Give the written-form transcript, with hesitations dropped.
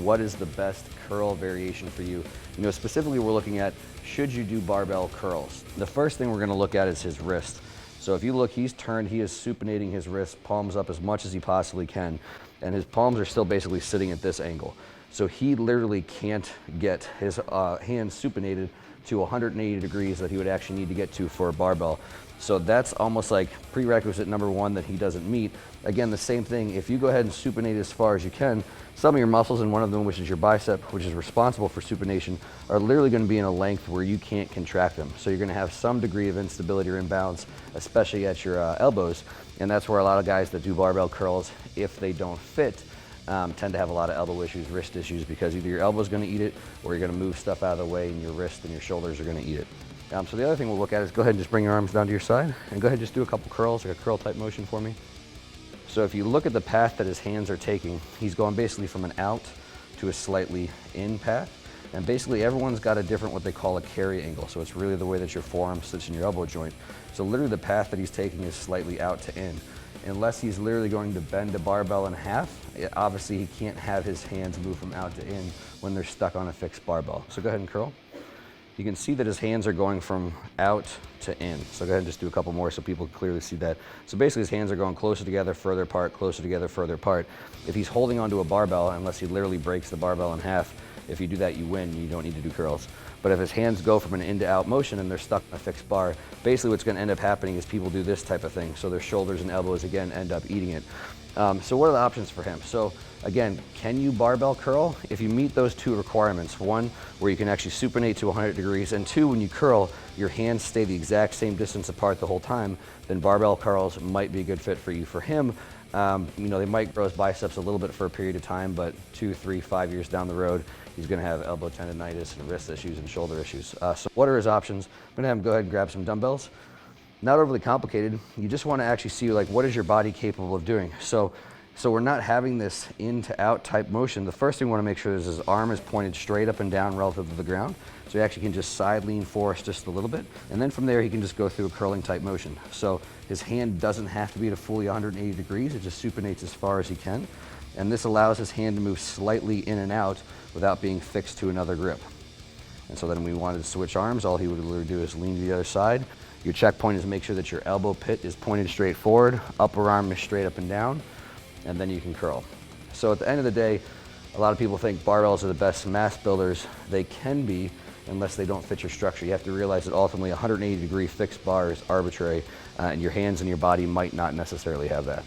What is the best curl variation for you? Specifically we're looking at, should you do barbell curls? The first thing we're gonna look at is his wrist. So if you look, he's turned, he is supinating his wrist, palms up as much as he possibly can, and his palms are still basically sitting at this angle. So he literally can't get his hands supinated to 180 degrees that he would actually need to get to for a barbell. So that's almost like prerequisite number one that he doesn't meet. Again, the same thing, if you go ahead and supinate as far as you can, some of your muscles, and one of them, which is your bicep, which is responsible for supination, are literally going to be in a length where you can't contract them. So you're going to have some degree of instability or imbalance, especially at your elbows. And that's where a lot of guys that do barbell curls, if they don't fit, tend to have a lot of elbow issues, wrist issues, because either your elbow's going to eat it or you're going to move stuff out of the way and your wrist and your shoulders are going to eat it. So the other thing we'll look at is go ahead and just bring your arms down to your side and go ahead and just do a couple curls, like a curl type motion for me. So if you look at the path that his hands are taking, he's going basically from an out to a slightly in path. And basically everyone's got a different, what they call a carry angle. So it's really the way that your forearm sits in your elbow joint. So literally the path that he's taking is slightly out to in. Unless he's literally going to bend a barbell in half, obviously he can't have his hands move from out to in when they're stuck on a fixed barbell. So go ahead and curl. You can see that his hands are going from out to in. So go ahead and just do a couple more so people can clearly see that. So basically his hands are going closer together, further apart, closer together, further apart. If he's holding onto a barbell, unless he literally breaks the barbell in half, if you do that, you win. You don't need to do curls. But if his hands go from an in to out motion and they're stuck on a fixed bar, basically what's going to end up happening is people do this type of thing. So their shoulders and elbows, again, end up eating it. So what are the options for him? So again, can you barbell curl? If you meet those two requirements, one, where you can actually supinate to 100 degrees, and two, when you curl, your hands stay the exact same distance apart the whole time, then barbell curls might be a good fit for you. For him, they might grow his biceps a little bit for a period of time, but 2, 3, 5 years down the road, he's going to have elbow tendonitis and wrist issues and shoulder issues. So what are his options? I'm going to have him go ahead and grab some dumbbells. Not overly complicated. You just want to actually see, like, what is your body capable of doing? So we're not having this in to out type motion. The first thing we want to make sure is his arm is pointed straight up and down relative to the ground. So he actually can just side lean forward just a little bit. And then from there, he can just go through a curling type motion. So his hand doesn't have to be at a fully 180 degrees. It just supinates as far as he can. And this allows his hand to move slightly in and out without being fixed to another grip. And so then when we wanted to switch arms, all he would literally do is lean to the other side. Your checkpoint is make sure that your elbow pit is pointed straight forward, upper arm is straight up and down, and then you can curl. So at the end of the day, a lot of people think barbells are the best mass builders. They can be, unless they don't fit your structure. You have to realize that ultimately a 180 degree fixed bar is arbitrary, and your hands and your body might not necessarily have that.